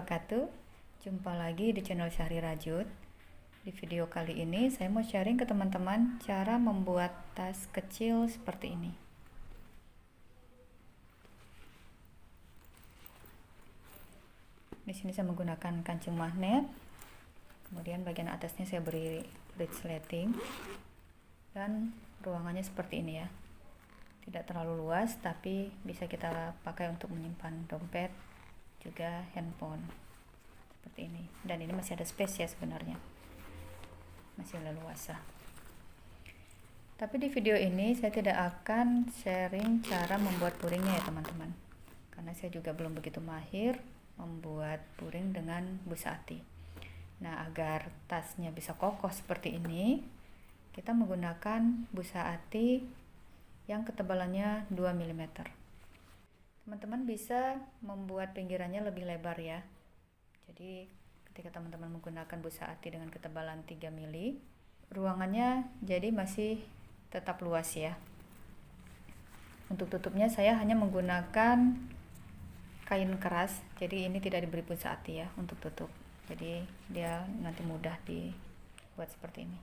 wabarakatuh. Jumpa lagi di channel Syahri Rajut. Di video kali ini saya mau sharing ke teman-teman cara membuat tas kecil seperti ini. Di sini saya menggunakan kancing magnet. Kemudian bagian atasnya saya beri resleting. Dan ruangannya seperti ini ya. Tidak terlalu luas, tapi bisa kita pakai untuk menyimpan dompet, juga handphone seperti ini. Dan ini masih ada space ya, sebenarnya masih leluasa. Tapi di video ini saya tidak akan sharing cara membuat puringnya ya teman-teman, karena saya juga belum begitu mahir membuat puring dengan busa ati. Nah, agar tasnya bisa kokoh seperti ini, kita menggunakan busa ati yang ketebalannya 2 mm. Teman-teman bisa membuat pinggirannya lebih lebar ya. Jadi ketika teman-teman menggunakan busa ati dengan ketebalan 3 mm, ruangannya jadi masih tetap luas ya. Untuk tutupnya saya hanya menggunakan kain keras, jadi ini tidak diberi busa ati ya untuk tutup. Jadi dia nanti mudah dibuat seperti ini.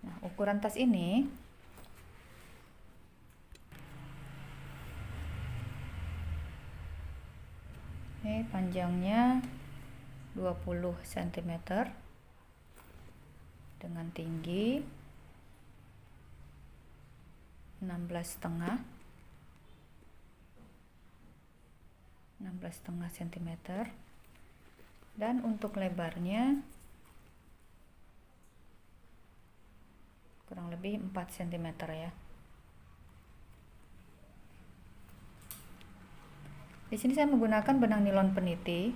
Nah, ukuran tas ini panjangnya 20 cm dengan tinggi 16,5 cm, dan untuk lebarnya kurang lebih 4 cm ya. Di sini saya menggunakan benang nilon peniti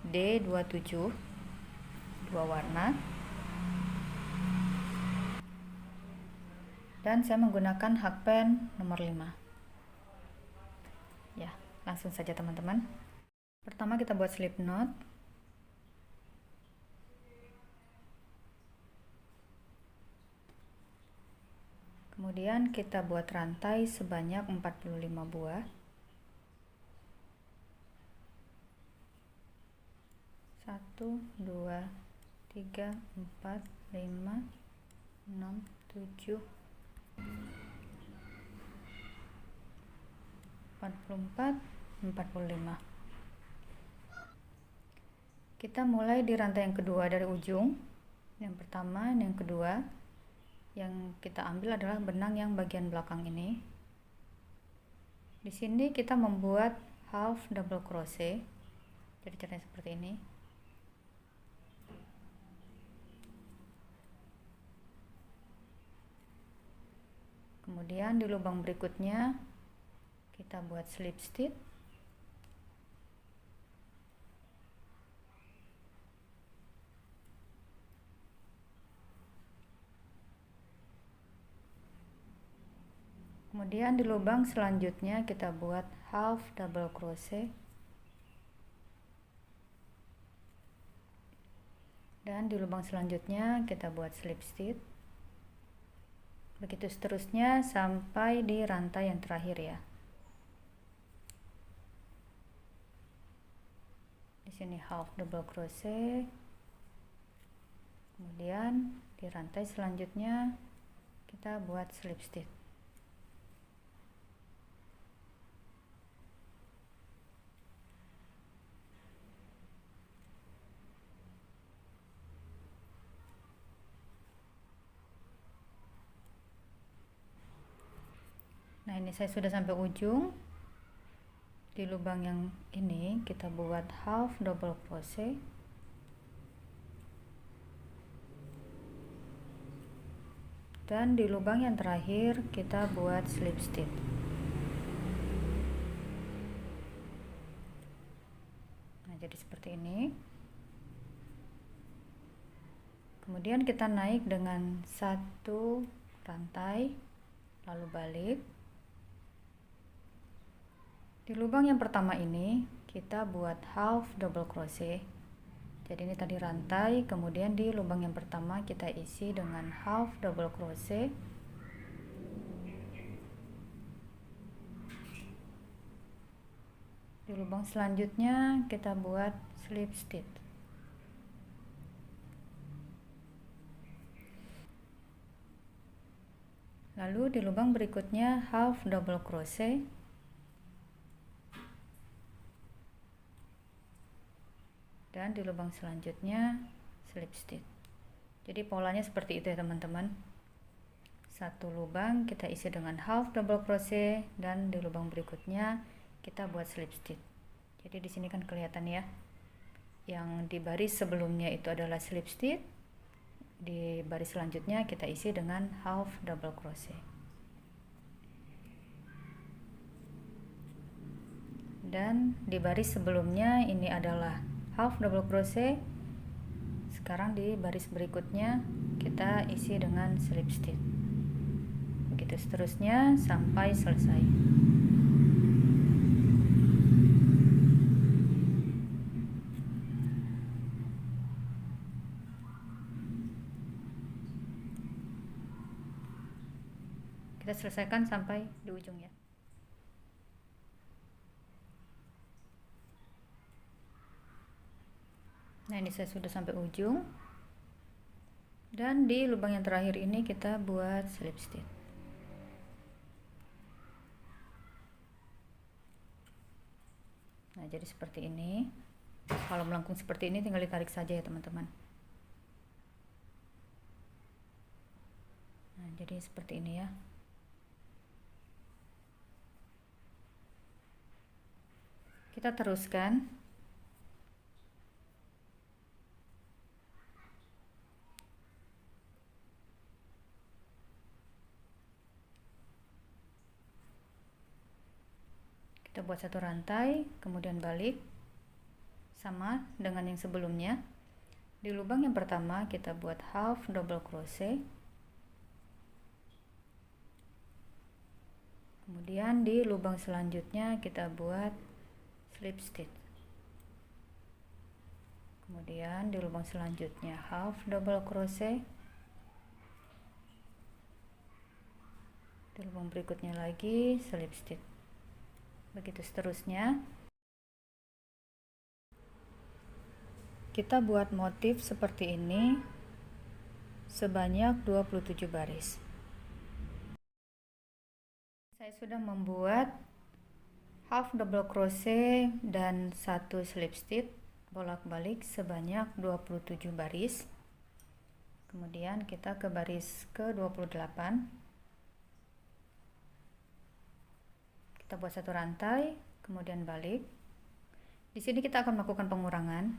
D27 dua warna, dan saya menggunakan hakpen nomor 5 ya. Langsung saja teman-teman. Pertama kita buat slip knot. Kemudian kita buat rantai sebanyak 45 buah. 1, 2, 3, 4, 5, 6, 7, 44, 45. Kita mulai di rantai yang kedua dari ujung. Yang pertama dan yang kedua. Yang kita ambil adalah benang yang bagian belakang ini. Di sini kita membuat half double crochet. Jadi caranya seperti ini. Kemudian di lubang berikutnya kita buat slip stitch. Kemudian di lubang selanjutnya kita buat half double crochet. Dan di lubang selanjutnya kita buat slip stitch. Begitu seterusnya sampai di rantai yang terakhir ya. Di sini half double crochet. Kemudian di rantai selanjutnya kita buat slip stitch. Nah, ini saya sudah sampai ujung. Di lubang yang ini kita buat half double crochet. Dan di lubang yang terakhir kita buat slip stitch. Nah, jadi seperti ini. Kemudian kita naik dengan satu rantai, lalu balik. Di lubang yang pertama ini kita buat half double crochet. Jadi ini tadi rantai, kemudian di lubang yang pertama kita isi dengan half double crochet. Di lubang selanjutnya kita buat slip stitch. Lalu di lubang berikutnya half double crochet, dan di lubang selanjutnya slip stitch. Jadi polanya seperti itu ya teman-teman. Satu lubang kita isi dengan half double crochet, dan di lubang berikutnya kita buat slip stitch. Jadi di sini kan kelihatan ya, yang di baris sebelumnya itu adalah slip stitch, di baris selanjutnya kita isi dengan half double crochet. Dan di baris sebelumnya ini adalah half double crochet. Sekarang di baris berikutnya kita isi dengan slip stitch. Begitu seterusnya sampai selesai. Kita selesaikan sampai di ujung ya. Nah, ini saya sudah sampai ujung, dan di lubang yang terakhir ini kita buat slip stitch. Nah, jadi seperti ini. Kalau melengkung seperti ini tinggal ditarik saja ya teman-teman. Nah, jadi seperti ini ya. Kita teruskan. Kita buat satu rantai, kemudian balik, sama dengan yang sebelumnya. Di lubang yang pertama kita buat half double crochet, kemudian di lubang selanjutnya kita buat slip stitch, kemudian di lubang selanjutnya half double crochet, di lubang berikutnya lagi slip stitch. Begitu seterusnya. Kita buat motif seperti ini sebanyak 27 baris. Saya sudah membuat half double crochet dan satu slip stitch bolak-balik sebanyak 27 baris. Kemudian kita ke baris ke-28. Kita buat satu rantai, kemudian balik. Di sini kita akan melakukan pengurangan.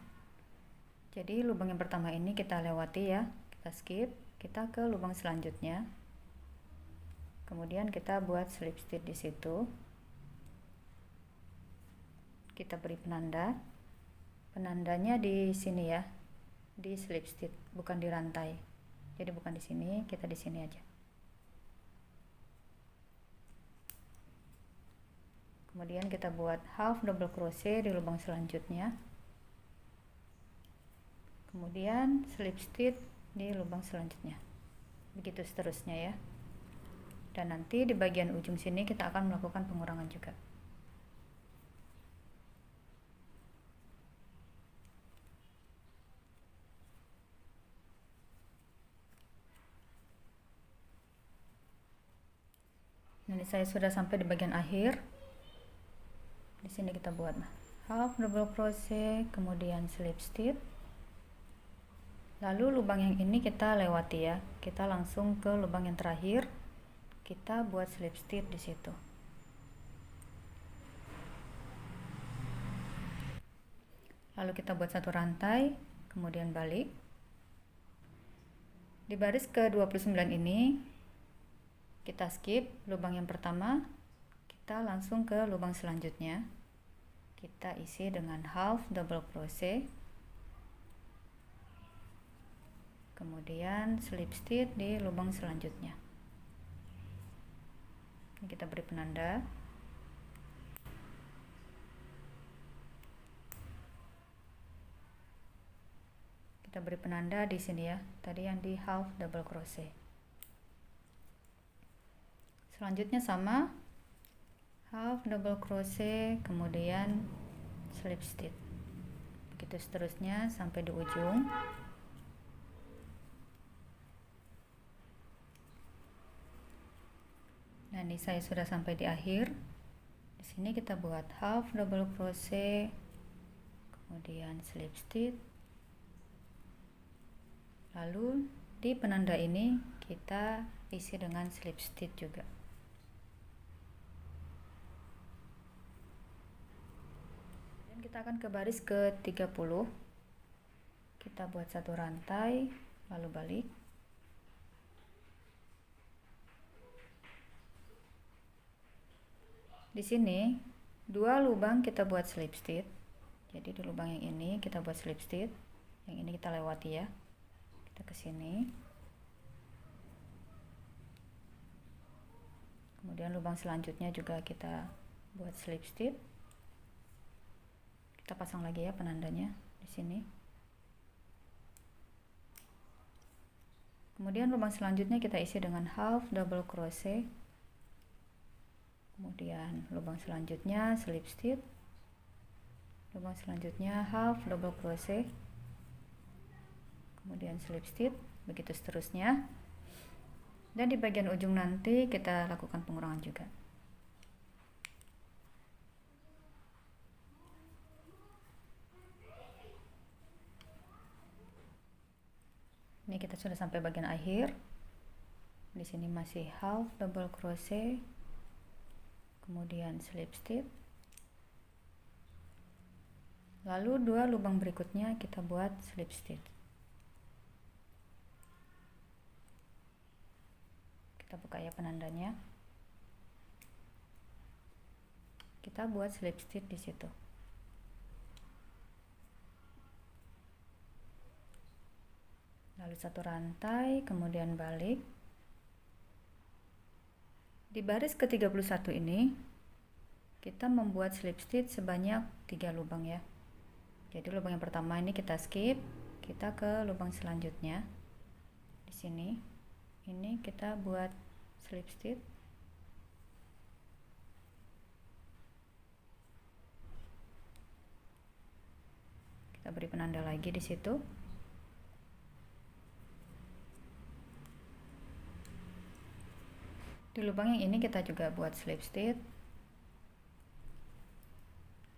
Jadi lubang yang pertama ini kita lewati ya, kita skip, kita ke lubang selanjutnya. Kemudian kita buat slip stitch di situ. Kita beri penanda. Penandanya di sini ya, di slip stitch, bukan di rantai. Jadi bukan di sini, kita di sini aja. Kemudian kita buat half double crochet di lubang selanjutnya, kemudian slip stitch di lubang selanjutnya, begitu seterusnya ya. Dan nanti di bagian ujung sini kita akan melakukan pengurangan juga. Ini saya sudah sampai di bagian akhir. Di sini kita buat half double crochet, kemudian slip stitch. Lalu lubang yang ini kita lewati ya. Kita langsung ke lubang yang terakhir. Kita buat slip stitch di situ. Lalu kita buat satu rantai, kemudian balik. Di baris ke-29 ini kita skip lubang yang pertama. Kita langsung ke lubang selanjutnya. Kita isi dengan half double crochet, kemudian slip stitch di lubang selanjutnya. Ini kita beri penanda. Kita beri penanda di sini ya, tadi yang di half double crochet. Selanjutnya sama, half double crochet, kemudian slip stitch. Begitu seterusnya sampai di ujung. Nah, ini saya sudah sampai di akhir. Di sini kita buat half double crochet, kemudian slip stitch. Lalu di penanda ini kita isi dengan slip stitch juga. Dan kita akan ke baris ke 30. Kita buat satu rantai, lalu balik. Di sini 2 lubang kita buat slip stitch. Jadi di lubang yang ini kita buat slip stitch, yang ini kita lewati ya. Kita ke sini. Kemudian lubang selanjutnya juga kita buat slip stitch. Kita pasang lagi ya penandanya di sini. Kemudian lubang selanjutnya kita isi dengan half double crochet. Kemudian lubang selanjutnya slip stitch. Lubang selanjutnya half double crochet. Kemudian slip stitch, begitu seterusnya. Dan di bagian ujung nanti kita lakukan pengurangan juga. Ini kita sudah sampai bagian akhir. Di sini masih half double crochet, kemudian slip stitch. Lalu 2 lubang berikutnya kita buat slip stitch. Kita buka ya penandanya. Kita buat slip stitch di situ. Lalu satu rantai, kemudian balik. Di baris ke-31 ini kita membuat slip stitch sebanyak 3 lubang ya. Jadi lubang yang pertama ini kita skip, kita ke lubang selanjutnya. Di sini ini kita buat slip stitch. Kita beri penanda lagi di situ. Di lubang yang ini kita juga buat slip stitch.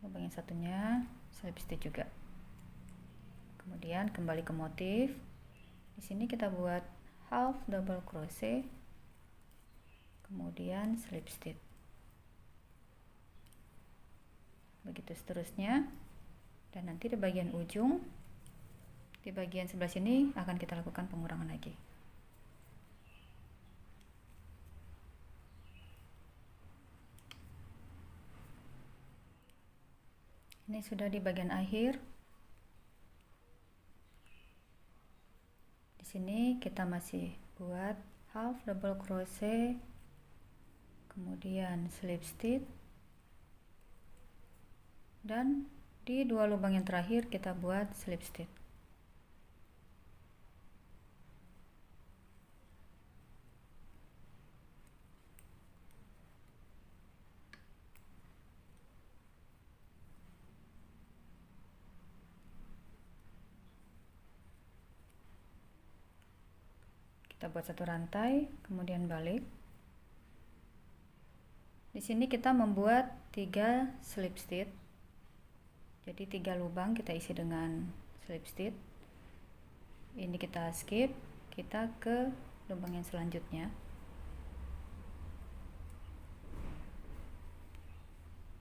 Lubang yang satunya slip stitch juga. Kemudian kembali ke motif. Di sini kita buat half double crochet, kemudian slip stitch. Begitu seterusnya. Dan nanti di bagian ujung, di bagian sebelah sini akan kita lakukan pengurangan lagi. Ini sudah di bagian akhir. Di sini kita masih buat half double crochet, kemudian slip stitch, dan di 2 lubang yang terakhir kita buat slip stitch. Kita buat satu rantai, kemudian balik. Di sini kita membuat 3 slip stitch. Jadi 3 lubang kita isi dengan slip stitch. Ini kita skip, kita ke lubang yang selanjutnya.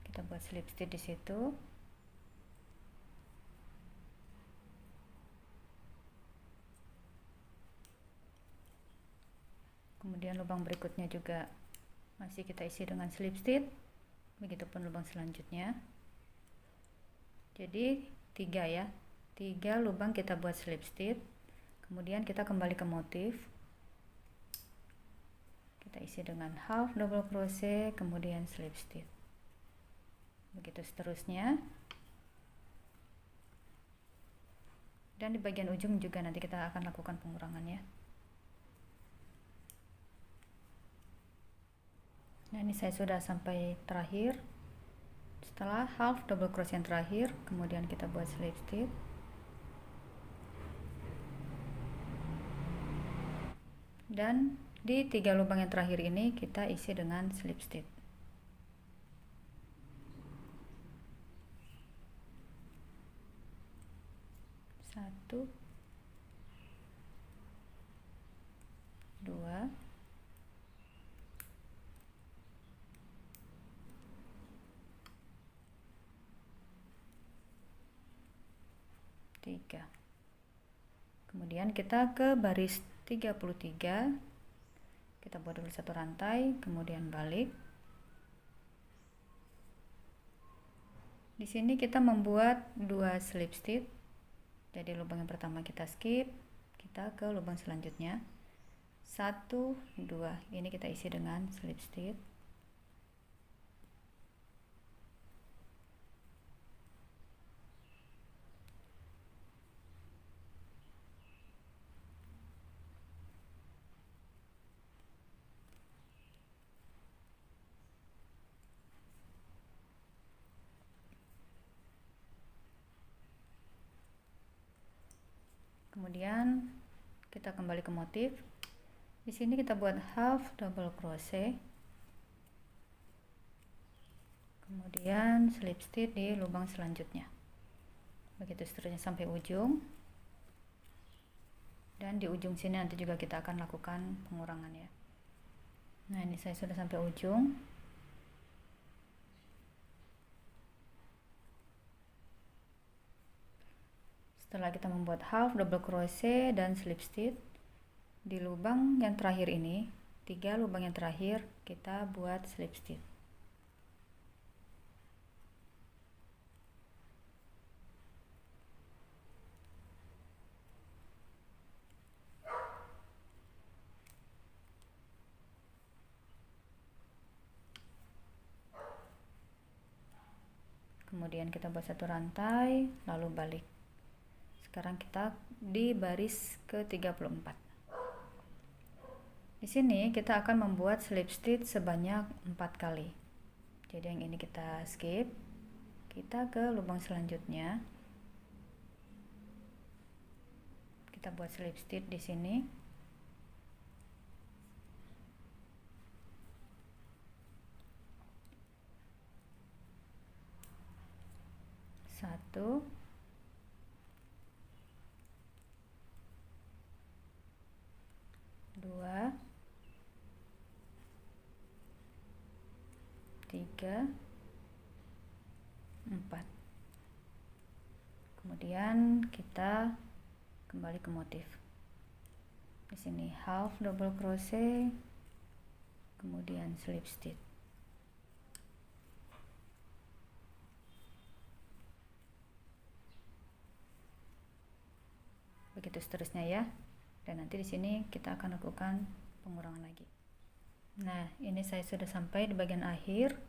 Kita buat slip stitch di situ. Kemudian lubang berikutnya juga masih kita isi dengan slip stitch. Begitupun lubang selanjutnya. Jadi 3 ya. 3 lubang kita buat slip stitch. Kemudian kita kembali ke motif. Kita isi dengan half double crochet, kemudian slip stitch. Begitu seterusnya. Dan di bagian ujung juga nanti kita akan lakukan pengurangannya. Nah, ini saya sudah sampai terakhir. Setelah half double crochet yang terakhir, kemudian kita buat slip stitch. Dan di 3 lubang yang terakhir ini kita isi dengan slip stitch. Satu, dua, tiga. Kemudian kita ke baris 33, kita buat dulu satu rantai, kemudian balik. Di sini kita membuat 2 slip stitch. Jadi lubang yang pertama kita skip, kita ke lubang selanjutnya. 1, 2, ini kita isi dengan slip stitch. Kemudian kita kembali ke motif. Di sini kita buat half double crochet. Kemudian slip stitch di lubang selanjutnya. Begitu seterusnya sampai ujung. Dan di ujung sini nanti juga kita akan lakukan pengurangan ya. Nah, ini saya sudah sampai ujung. Setelah kita membuat half double crochet dan slip stitch, di lubang yang terakhir ini, 3 lubang yang terakhir kita buat slip stitch. Kemudian kita buat satu rantai, lalu balik. Sekarang kita di baris ke-34. Di sini kita akan membuat slip stitch sebanyak 4 kali. Jadi yang ini kita skip. Kita ke lubang selanjutnya. Kita buat slip stitch di sini. Satu, dua, tiga, empat. Kemudian kita kembali ke motif. Di sini half double crochet, kemudian slip stitch. Begitu seterusnya ya. Dan nanti di sini kita akan lakukan pengurangan lagi. Nah, ini saya sudah sampai di bagian akhir.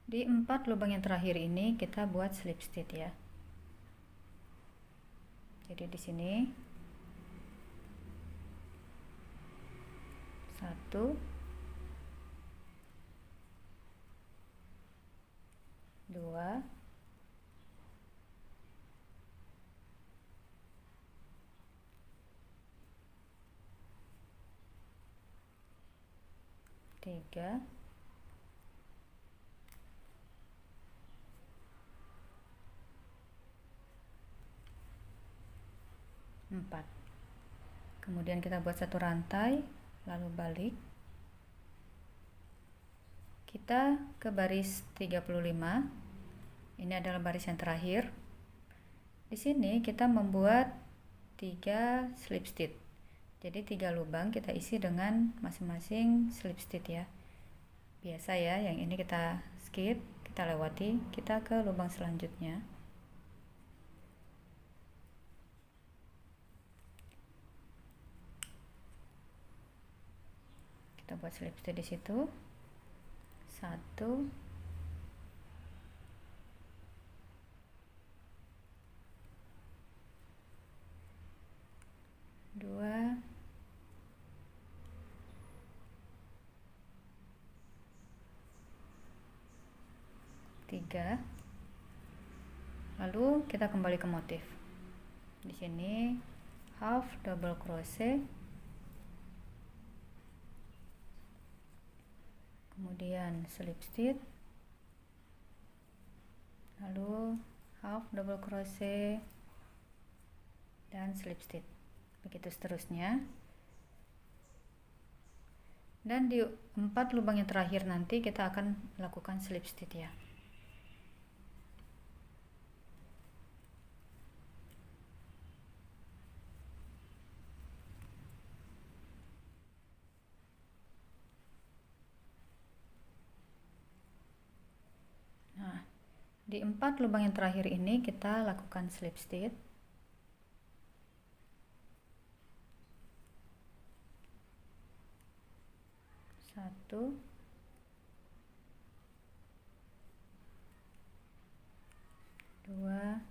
Di 4 lubang yang terakhir ini kita buat slip stitch ya. Jadi di sini 1, 2, 3, 4. Kemudian kita buat satu rantai, lalu balik. Kita ke baris 35. Ini adalah baris yang terakhir. Di sini kita membuat 3 slip stitch. Jadi 3 lubang kita isi dengan masing-masing slip stitch ya. Biasa ya, yang ini kita skip, kita lewati, kita ke lubang selanjutnya. Kita buat slip stitch di situ. 1, 2, 3. Lalu kita kembali ke motif. Di sini half double crochet, kemudian slip stitch, lalu half double crochet dan slip stitch, begitu seterusnya. Dan di 4 lubang yang terakhir nanti kita akan lakukan slip stitch ya. Nah, di 4 lubang yang terakhir ini kita lakukan slip stitch. Satu, dua,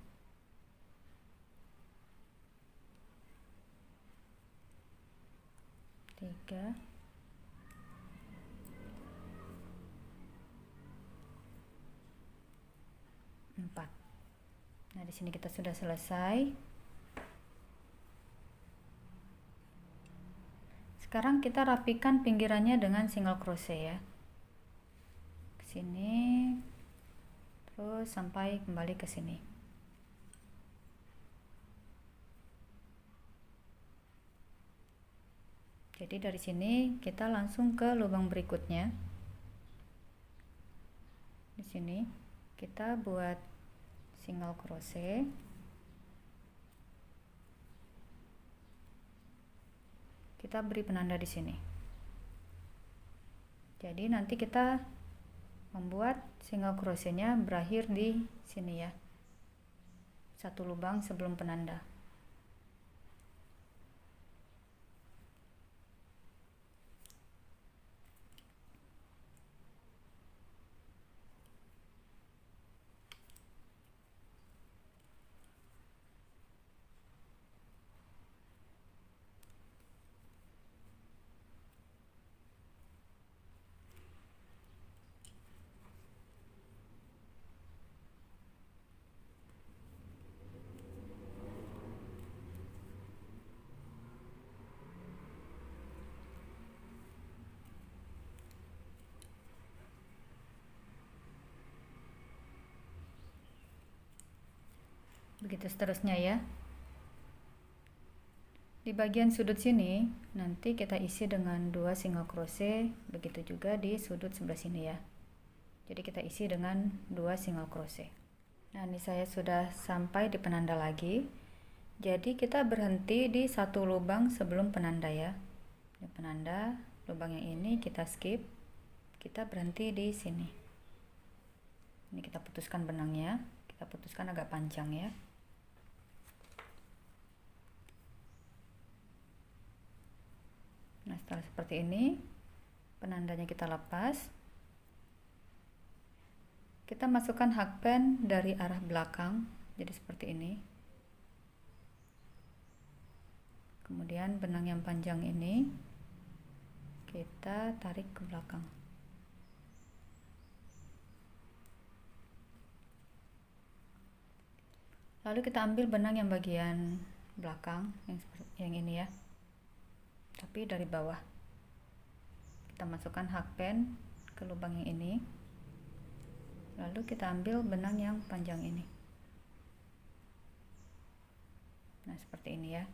tiga, empat. Nah, di sini kita sudah selesai. Sekarang kita rapikan pinggirannya dengan single crochet ya. Ke sini, terus sampai kembali ke sini. Jadi dari sini kita langsung ke lubang berikutnya. Di sini kita buat single crochet. Kita beri penanda di sini. Jadi nanti kita membuat single crochetnya berakhir di sini ya. Satu lubang sebelum penanda. Begitu seterusnya ya. Di bagian sudut sini nanti kita isi dengan 2 single crochet, begitu juga di sudut sebelah sini ya. Jadi kita isi dengan 2 single crochet. Nah, ini saya sudah sampai di penanda lagi. Jadi kita berhenti di satu lubang sebelum penanda ya. Ini penanda, lubang yang ini kita skip. Kita berhenti di sini. Ini kita putuskan benangnya, kita putuskan agak panjang ya. Nah, setelah seperti ini, penandanya kita lepas. Kita masukkan hakpen dari arah belakang, jadi seperti ini. Kemudian benang yang panjang ini kita tarik ke belakang. Lalu kita ambil benang yang bagian belakang, yang ini ya. Tapi dari bawah kita masukkan hakpen ke lubang yang ini, lalu kita ambil benang yang panjang ini. Nah, seperti ini ya.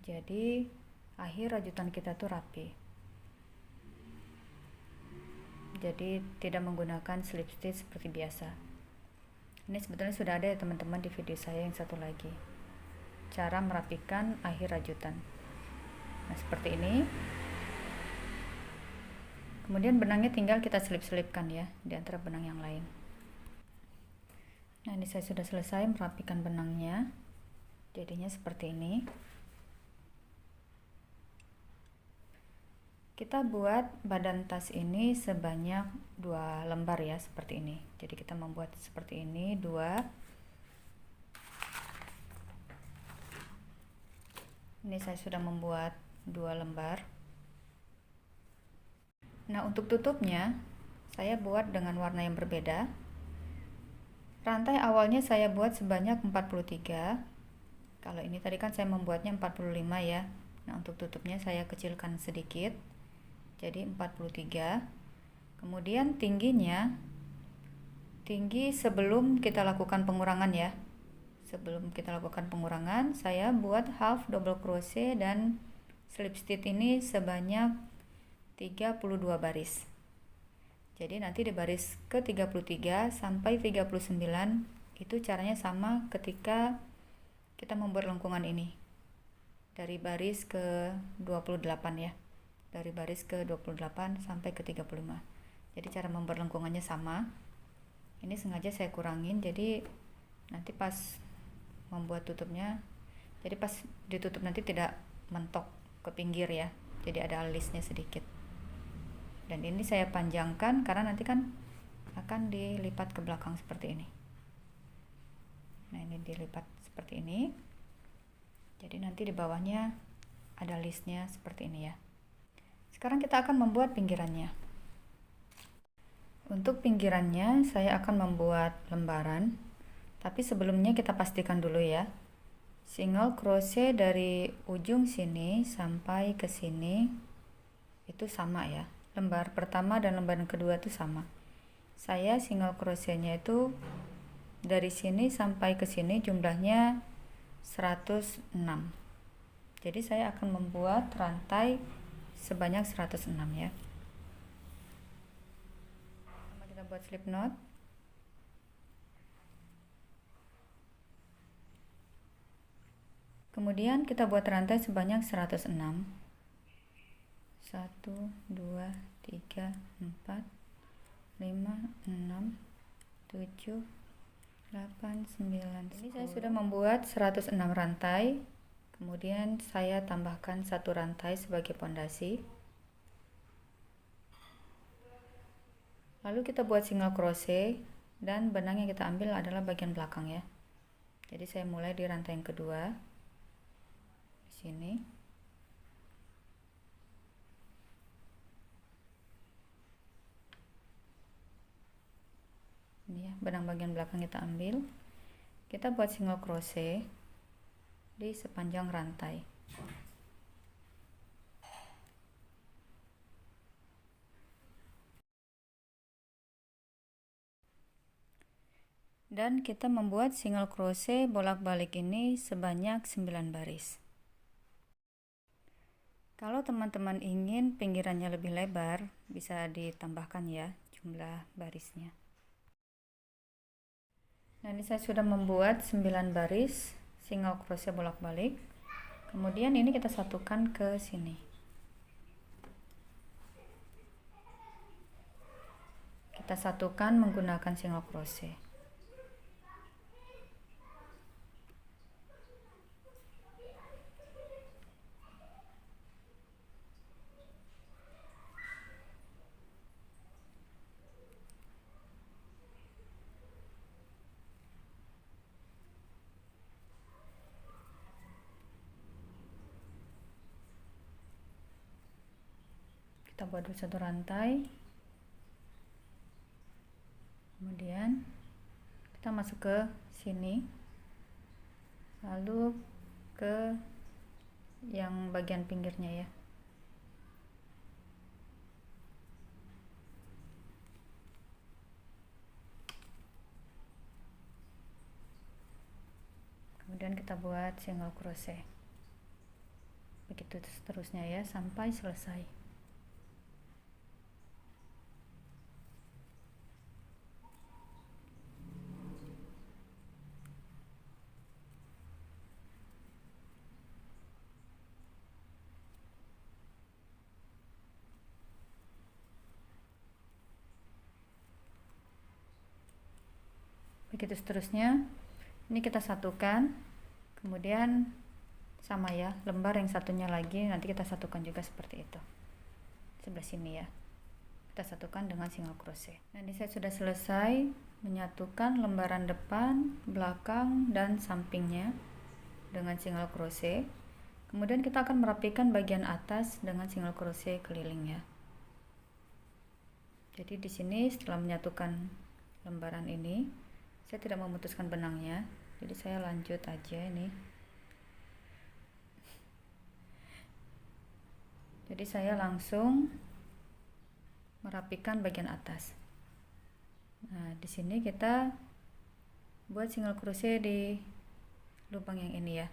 Jadi akhir rajutan kita tuh rapi, jadi tidak menggunakan slip stitch seperti biasa. Ini sebetulnya sudah ada ya teman-teman di video saya yang satu lagi, cara merapikan akhir rajutan. Nah, seperti ini. Kemudian benangnya tinggal kita selip-selipkan ya di antara benang yang lain. Nah, ini saya sudah selesai merapikan benangnya. Jadinya seperti ini. Kita buat badan tas ini sebanyak 2 lembar ya, seperti ini. Jadi kita membuat seperti ini 2. Ini saya sudah membuat 2 lembar. Nah, untuk tutupnya saya buat dengan warna yang berbeda. Rantai awalnya saya buat sebanyak 43. Kalau ini tadi kan saya membuatnya 45 ya. Nah, untuk tutupnya saya kecilkan sedikit. Jadi 43. Kemudian tinggi sebelum kita lakukan pengurangan ya. Sebelum kita lakukan pengurangan, saya buat half double crochet dan slip stitch ini sebanyak 32 baris. Jadi nanti di baris ke 33 sampai 39 itu caranya sama ketika kita membuat lengkungan ini. Dari baris ke 28 ya. Dari baris ke 28 sampai ke 35. Jadi cara membuat lengkungannya sama. Ini sengaja saya kurangin, jadi nanti pas membuat tutupnya, jadi pas ditutup nanti tidak mentok ke pinggir ya. Jadi ada alisnya sedikit. Dan ini saya panjangkan karena nanti kan akan dilipat ke belakang seperti ini. Nah, ini dilipat seperti ini. Jadi nanti di bawahnya ada listnya seperti ini ya. Sekarang kita akan membuat pinggirannya. Untuk pinggirannya saya akan membuat lembaran, tapi sebelumnya kita pastikan dulu ya. Single crochet dari ujung sini sampai ke sini itu sama ya. Lembar pertama dan lembaran kedua itu sama. Saya single crochetnya itu dari sini sampai ke sini jumlahnya 106. Jadi saya akan membuat rantai sebanyak 106 ya. Kita buat slip knot. Kemudian kita buat rantai sebanyak 106. 1, 2, 3, 4, 5, 6, 7, 8, 9, 10. Ini saya sudah membuat 106 rantai. Kemudian saya tambahkan satu rantai sebagai pondasi. Lalu kita buat single crochet dan benang yang kita ambil adalah bagian belakang ya. Jadi saya mulai di rantai yang kedua. Di sini. Ini ya, benang bagian belakang kita ambil. Kita buat single crochet di sepanjang rantai. Dan kita membuat single crochet bolak-balik ini sebanyak 9 baris. Kalau teman-teman ingin pinggirannya lebih lebar, bisa ditambahkan ya jumlah barisnya. Nah, ini saya sudah membuat 9 baris single crochet bolak-balik. Kemudian ini kita satukan ke sini. Kita satukan menggunakan single crochet. Kita buat dulu satu rantai, kemudian kita masuk ke sini, lalu ke yang bagian pinggirnya ya. Kemudian kita buat single crochet, begitu seterusnya ya sampai selesai. Begitu seterusnya. Ini kita satukan, kemudian sama ya, lembar yang satunya lagi nanti kita satukan juga seperti itu. Sebelah sini ya, kita satukan dengan single crochet. Nah, ini saya sudah selesai menyatukan lembaran depan, belakang, dan sampingnya dengan single crochet. Kemudian kita akan merapikan bagian atas dengan single crochet keliling ya. Jadi di sini setelah menyatukan lembaran ini, saya tidak memutuskan benangnya, jadi saya lanjut aja ini. Jadi saya langsung merapikan bagian atas. Nah, di sini kita buat single crochet di lubang yang ini ya.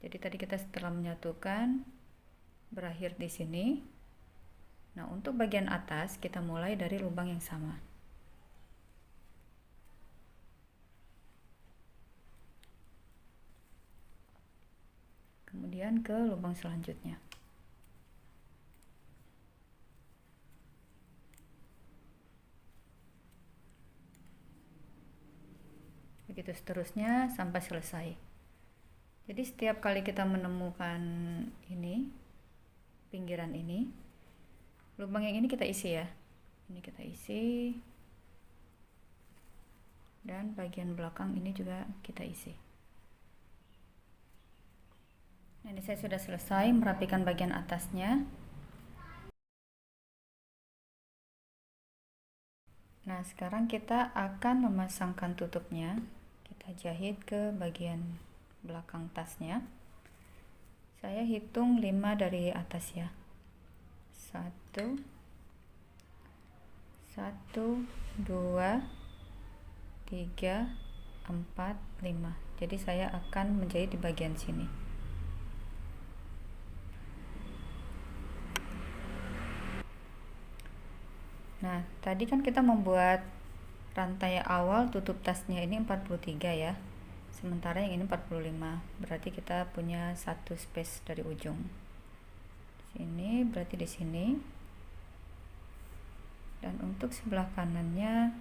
Jadi tadi kita setelah menyatukan berakhir di sini. Nah, untuk bagian atas kita mulai dari lubang yang sama. Kemudian ke lubang selanjutnya. Begitu seterusnya sampai selesai. Jadi setiap kali kita menemukan ini, pinggiran ini, lubang yang ini kita isi ya. Ini kita isi. Dan bagian belakang ini juga kita isi. Nah, ini saya sudah selesai merapikan bagian atasnya. Nah, sekarang kita akan memasangkan tutupnya. Kita jahit ke bagian belakang tasnya. Saya hitung 5 dari atas ya. 1 2 3 4 5. Jadi saya akan menjahit di bagian sini. Nah, tadi kan kita membuat rantai awal tutup tasnya ini 43 ya. Sementara yang ini 45. Berarti kita punya satu space dari ujung. Sini berarti di sini. Dan untuk sebelah kanannya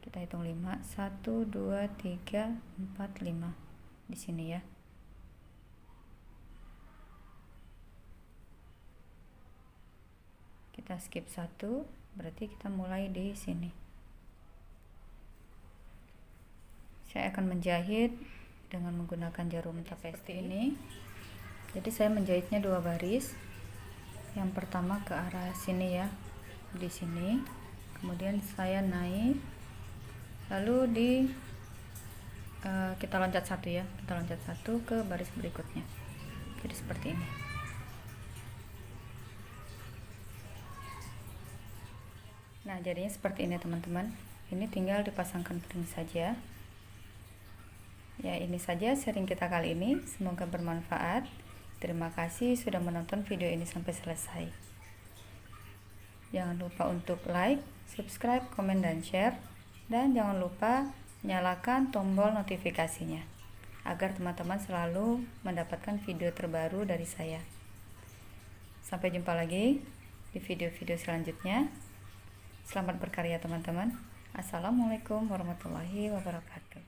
kita hitung 5. 1 2 3 4 5 di sini ya. Kita skip 1, berarti kita mulai di sini. Saya akan menjahit dengan menggunakan jarum tapestri ini. Jadi saya menjahitnya 2 baris. Yang pertama ke arah sini ya, di sini. Kemudian saya naik, lalu kita loncat 1 ya, kita loncat 1 ke baris berikutnya. Jadi seperti ini. Nah, jadinya seperti ini teman-teman. Ini tinggal dipasangkan kering saja. Ya, ini saja sharing kita kali ini. Semoga bermanfaat. Terima kasih sudah menonton video ini sampai selesai. Jangan lupa untuk like, subscribe, komen, dan share. Dan jangan lupa nyalakan tombol notifikasinya agar teman-teman selalu mendapatkan video terbaru dari saya. Sampai jumpa lagi di video-video selanjutnya. Selamat berkarya teman-teman. Assalamualaikum warahmatullahi wabarakatuh.